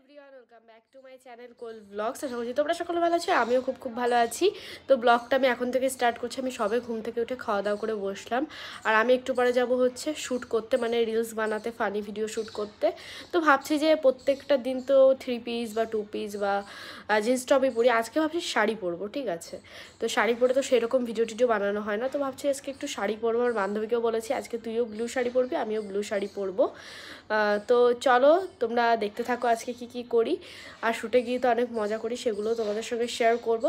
Everyone welcome back to my channel কোল vlogs. আশা করছি তোমরা সকলে ভালো আছো, আমিও খুব ভালো আছি। তো ব্লগটা আমি এখন থেকে স্টার্ট করছি। আমি সবে ঘুম থেকে উঠে খাওয়া দাওয়া করে বসলাম, আর আমি একটু পরে যাব হচ্ছে শ্যুট করতে, মানে রিলস বানাতে, ফানি ভিডিও শ্যুট করতে। তো ভাবছি যে প্রত্যেকটা দিন তো 3 পিস বা 2 পিস বা জিন্স টপই পরি, আজকে ভাবছি শাড়ি পরবো, ঠিক আছে। তো শাড়ি পরে তো সেরকম ভিডিও টিডিও বানানো হয় না, তো ভাবছি আজকে একটু শাড়ি পরবো। আমার বান্ধবীকেও বলেছি আজকে তুইও ব্লু শাড়ি পরবি, আমিও ব্লু শাড়ি পরবো। তো চলো তোমরা দেখতে থাকো আজকে কি করি, আর শুটে গিয়ে তো অনেক মজা করি, সেগুলো তোমাদের সঙ্গে শেয়ার করব।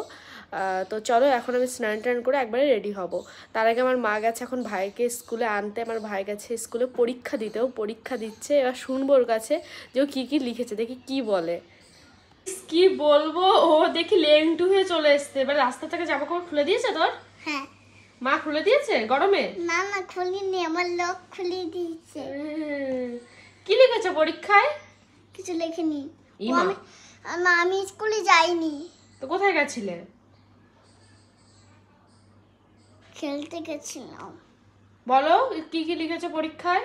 তো চলো এখন আমি স্নান টান করে একবারে রেডি হব। তার আগে আমার মা গেছে এখন ভাইকে স্কুলে আনতে, আমার ভাই গেছে স্কুলে পরীক্ষা দিতেও, পরীক্ষা দিচ্ছে। এবার শুনবো ওর কাছে যে ও কী লিখেছে, দেখি কি বলে। কি বলবো, ও দেখি লেংটু হয়ে চলে এসছে। এবার রাস্তা থেকে জামা কাপড় খুলে দিয়েছে তোর? হ্যাঁ। মা খুলে দিয়েছে গরমে? না না খুলিনি, আমার লক খুলে দিয়েছে। কি লিখেছে পরীক্ষায়? কিছু লেখেনি। আমি স্কুলে যাইনি। তো কোথায় গেছিলে? খেলতে গেছিলাম। বলো কি লিখেছে পরীক্ষায়?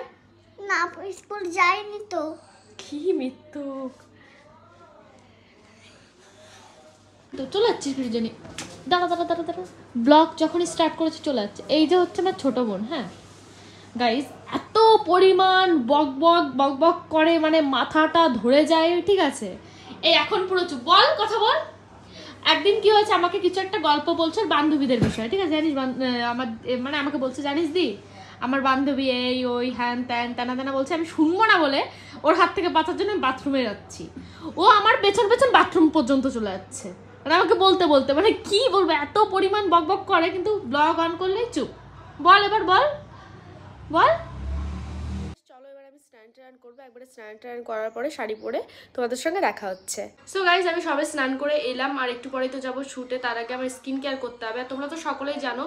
না স্কুল যাইনি তো। কি মৃত্যু। তো চলে যাচ্ছিস জানি, দাঁড়া ব্লগ যখন স্টার্ট করেছি চলে যাচ্ছে। এই যে হচ্ছে আমার ছোটো বোন। হ্যাঁ গাইজ, এত পরিমাণ বক করে, মানে মাথাটা ধরে যায়, ঠিক আছে। এই এখন পুরো চুপ, বল কথা বল। একদিন কি হয়েছে, আমাকে কিছু একটা গল্প বলছে বান্ধবীদের বিষয়ে, ঠিক আছে। জানিস আমার মানে আমাকে বলছে, জানিস দি আমার বান্ধবী এই ওই হ্যান ত্যান তেনা বলছে। আমি শুনবো না বলে ওর হাত থেকে বাঁচার জন্য আমি বাথরুমে যাচ্ছি, ও আমার পেছন বাথরুম পর্যন্ত চলে যাচ্ছে, মানে আমাকে বলতে মানে কি বলবো, এত পরিমাণ বক করে, কিন্তু ব্লগ অন করলেই চুপ। বল এবার বল। চলো এবার আমি স্নান টান করবো, একবারে স্নান টান করার পরে শাড়ি পরে তোমাদের সঙ্গে দেখা হচ্ছে। সো গাইজ, আমি সবে স্নান করে এলাম, আর একটু পরেই তো যাবো শ্যুটে। তার আগে আমার স্কিন কেয়ার করতে হবে। তোমরা তো সকলেই জানো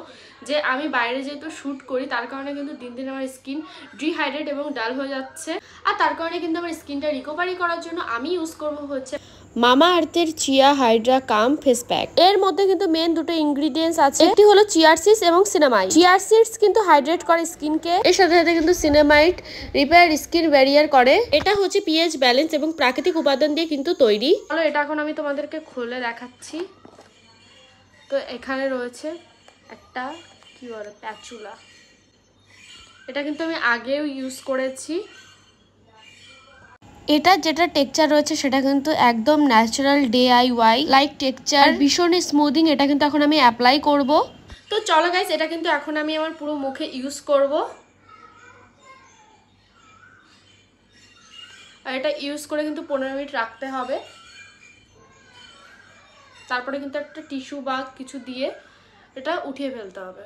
যে আমি বাইরে যেহেতু শ্যুট করি, তার কারণে কিন্তু দিন আমার স্কিন ডিহাইড্রেট এবং ডাল হয়ে যাচ্ছে। আর তার কারণে কিন্তু আমার স্কিনটা রিকভারি করার জন্য আমি ইউজ করবো হচ্ছে মামা আর্থের chia Hydra calm face pack. এর মধ্যে কিন্তু মেন দুটো ইনগ্রিডিয়েন্টস আছে, একটি হলো চিয়ার সিডস এবং সিনামাইড। চিয়ার সিডস কিন্তু হাইড্রেট করে স্কিনকে, এর সাথে সাথে কিন্তু সিনামাইড রিপেয়ার স্কিন ব্যারিয়ার করে। এটা হচ্ছে পিএইচ ব্যালেন্স এবং প্রাকৃতিক উপাদান দিয়ে কিন্তু তৈরি। চলো এটা এখন আমি তোমাদেরকে খুলে দেখাচ্ছি। তো এখানে রয়েছে একটা কি বলে প্যাচুলা, এটা কিন্তু আমি আগেও ইউজ করেছি। এটা যেটা টেক্সচার রয়েছে সেটা কিন্তু একদম ন্যাচারাল DIY লাইক টেক্সচার, ভীষণ স্মুদিং। এটা কিন্তু এখন আমি অ্যাপ্লাই করব। তো চলো গাইস, এটা কিন্তু এখন আমি আমার পুরো মুখে ইউজ করব। আর এটা ইউজ করে কিন্তু 15 মিনিট রাখতে হবে। তারপরে কিন্তু একটা টিস্যু বা কিছু দিয়ে এটা উঠিয়ে ফেলতে হবে,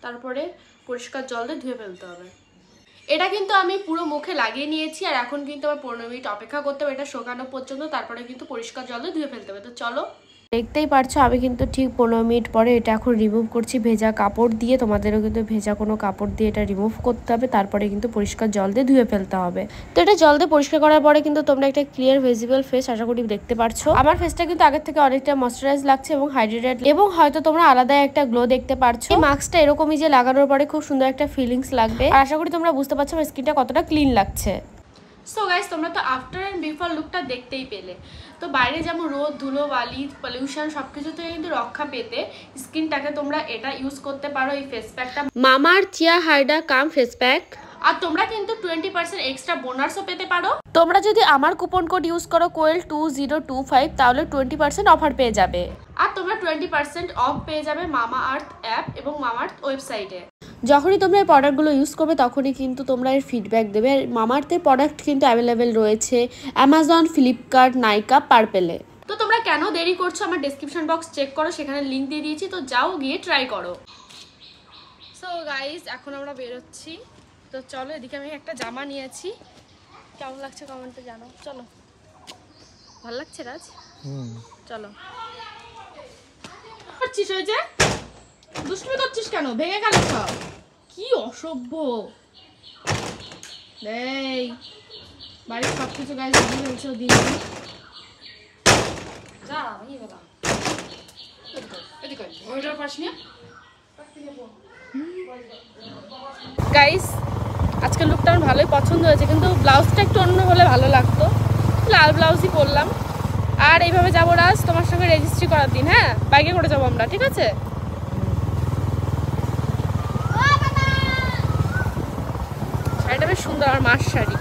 তারপরে পরিষ্কার জল দিয়ে ধুয়ে ফেলতে হবে। এটা কিন্তু আমি পুরো মুখে লাগিয়ে নিয়েছি, আর এখন কিন্তু আমার 15 মিনিট অপেক্ষা করতে হবে এটা শুকানো পর্যন্ত, তারপরে কিন্তু পরিষ্কার জলে ধুয়ে ফেলতে হবে। তো চলো, দেখতেই পারছো আমি কিন্তু ঠিক 15 মিনিট পরে এটা এখন রিমুভ করছি ভেজা কাপড় দিয়ে। তোমাদেরও কিন্তু ভেজা কোনো কাপড় দিয়ে এটা রিমুভ করতে হবে, তারপরে কিন্তু পরিষ্কার জল দিয়ে ধুয়ে ফেলতে হবে। তো এটা জল দিয়ে পরিষ্কার করার পরে কিন্তু তোমরা একটা ক্লিয়ার ভিজিবল ফেস আশা করি দেখতে পারছো। আমার ফেসটা কিন্তু আগের থেকে অনেকটা ময়শ্চারাইজ লাগছে এবং হাইড্রেটেড, এবং হয়তো তোমরা আলাদা একটা গ্লো দেখতে পারছো। এই মাস্কটা এরকমই যে লাগানোর পরে খুব সুন্দর একটা ফিলিংস লাগবে, আর আশা করি তোমরা বুঝতে পারছো আমার স্কিনটা কতটা ক্লিন লাগছে। সো গাইস, তোমরা তো আফটার অ্যান্ড বিফোর লুকটা দেখতেই পেলে। তো বাইরে যেমন রোদ, ধুলো, বালি, পলিউশন সবকিছু থেকে কিন্তু রক্ষা পেতে স্কিনটাকে তোমরা এটা ইউজ করতে পারো, এই ফেস প্যাকটা মামার chia Hydra calm face pack. আর তোমরা কিন্তু 20% এক্সট্রা বোনাসও পেতে পারো। তোমরা যদি আমার কুপন কোড ইউজ করো কোয়েল2025, তাহলে 20% অফার পেয়ে যাবে। আর তোমরা 20% অফ পেয়ে যাবে মামা আর্থ অ্যাপ এবং মামা আর্থ ওয়েবসাইটে। যখনই তোমরা এই প্রোডাক্টগুলো ইউজ করবে তখনই কিন্তু তোমরা এর ফিডব্যাক দেবে। মামা আর্থের প্রোডাক্ট কিন্তু অ্যাভেলেবেল রয়েছে অ্যামাজন, ফ্লিপকার্ট, নাইকা, পার্পেলে। তো তোমরা কেন দেরি করছো, আমার ডেসক্রিপশন বক্স চেক করো, সেখানে লিঙ্ক দিয়ে দিয়েছি, তো যাও গিয়ে ট্রাই করো। সো গাইস, এখন আমরা বেরোচ্ছি। তো চলো, এদিকে আমি একটা জামা নিয়েছি, কেমন লাগছে কমেন্টে জানো। চলো, ভালো লাগছে রাজ? চলো। করছিস ওই যে দুষ্টুমি করছিস কেন? ভেঙে গেল সব, কি অসভ্য। এই বাড়ির সব কিছু গাইস দিয়ে ফেলছে দিন। গাইস, আজকের লুকটা আমার ভালোই পছন্দ হয়েছে, কিন্তু ব্লাউজটা একটু অন্য হলে ভালো লাগতো। লাল ব্লাউজই পরলাম। আর এইভাবে যাবো রাজ তোমার সঙ্গে রেজিস্ট্রি করার দিন। হ্যাঁ, বাইকে করে যাবো আমরা, ঠিক আছে? শাড়িটা বেশ সুন্দর, আর মার শাড়ি।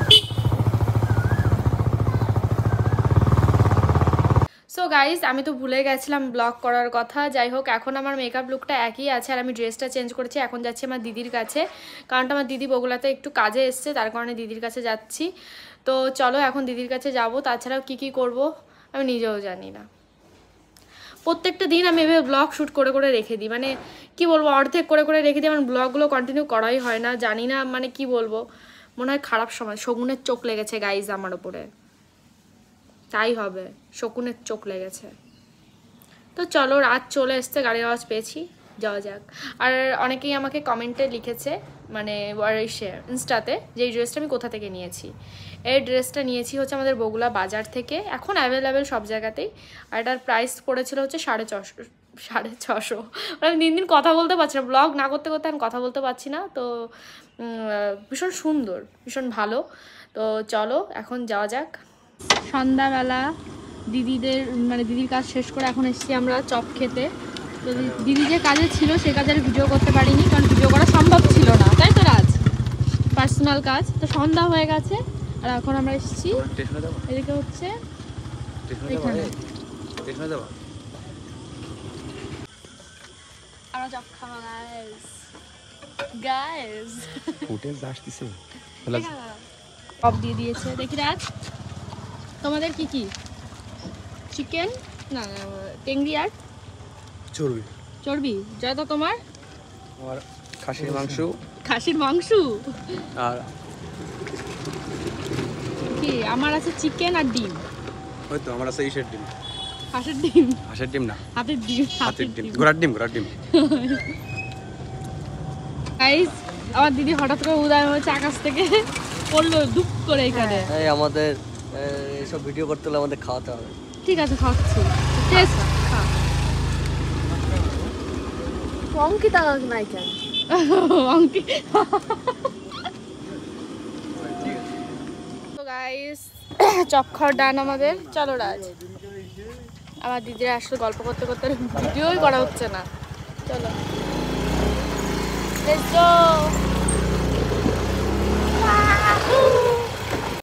সো গাইজ, আমি তো ভুলে গেছিলাম ব্লগ করার কথা। যাই হোক, এখন আমার মেকআপ লুকটা একই আছে, আর আমি ড্রেসটা চেঞ্জ করেছি। এখন যাচ্ছি আমার দিদির কাছে, কারণ আমার দিদি বগুলাতে একটু কাজে এসছে, তার কারণে দিদির কাছে যাচ্ছি। তো চলো এখন দিদির কাছে যাব। তাছাড়াও কি কি করব আমি নিজেও জানি না। প্রত্যেকটা দিন আমি এভাবে ব্লগ শ্যুট করে করে রেখে দিই, মানে কি বলবো, অর্ধেক করে করে রেখে দিই। আমার ব্লগগুলো কন্টিনিউ করাই হয় না, জানি না মানে কি বলবো, মনে হয় খারাপ সময়। শগুনের চোখ লেগেছে গাইজ আমার ওপরে, তাই হবে, শকুনের চোখ লেগেছে। তো চলো, রাত চলে এসছে, গাড়ির আওয়াজ পেয়েছি, যাওয়া যাক। আর অনেকেই আমাকে কমেন্টে লিখেছে, মানে ইনস্টাতে, যে এই ড্রেসটা আমি কোথা থেকে নিয়েছি। এই ড্রেসটা নিয়েছি হচ্ছে আমাদের বগুলা বাজার থেকে, এখন অ্যাভেলেবেল সব জায়গাতেই। আর এটার প্রাইস পড়েছিল হচ্ছে 650। আমি দিন দিন কথা বলতে পারছি না, ব্লগ না করতে করতে আমি কথা বলতে পারছি না। তো ভীষণ সুন্দর, ভীষণ ভালো। তো চলো এখন যাওয়া যাক। সন্ধ্যাবেলা দিদিদের মানে দিদির কাজ শেষ করে এখন এসেছি আমরা চপ খেতে। তো দিদি যে কাজে ছিল সে কাজে আর ভিডিও করতে পারিনি, কারণ ভিডিও করা সম্ভব ছিল না, তাই তো রাজ? পার্সোনাল কাজ। তো সন্ধ্যা হয়ে গেছে আর এখন আমরা এসেছি এদিকে হচ্ছে এখানে আমরা চপ খাবো গাইস। ফুটেজ আসতেছে। চপ দিয়ে দিয়েছে, দেখি রাজ তোমাদের কি কি? চিকেন না টেংরি আর চর্বি। চর্বি। যেটা তোমার আমার খাসির মাংস। খাসির মাংস। আর কি আমার আছে চিকেন আর ডিম। ওই তো আমার আছে ইসের ডিম। হাঁসের ডিম। হাঁসের ডিম না, হাতের ডিম। হাতির ডিম, ঘোড়ার ডিম, ঘোড়ার ডিম। গাইস, আমার দিদি হঠাৎ করে উদয় হয়েছে আকাশ থেকে, পড়লো দুপ করে এখানে। এই আমাদের এইসব ভিডিও করতে হলে আমাদের খাওয়াতে হবে। ঠিক আছে, খাচ্ছি। টেস্ট খা। অঙ্কিতা নাই কেন? তো গাইস, চপ খাওয়ার ডান আমাদের। চলো রাজ, আমার দিদিরা আসলে গল্প করতে করতে ভিডিওই করা হচ্ছে না। চলো let's go.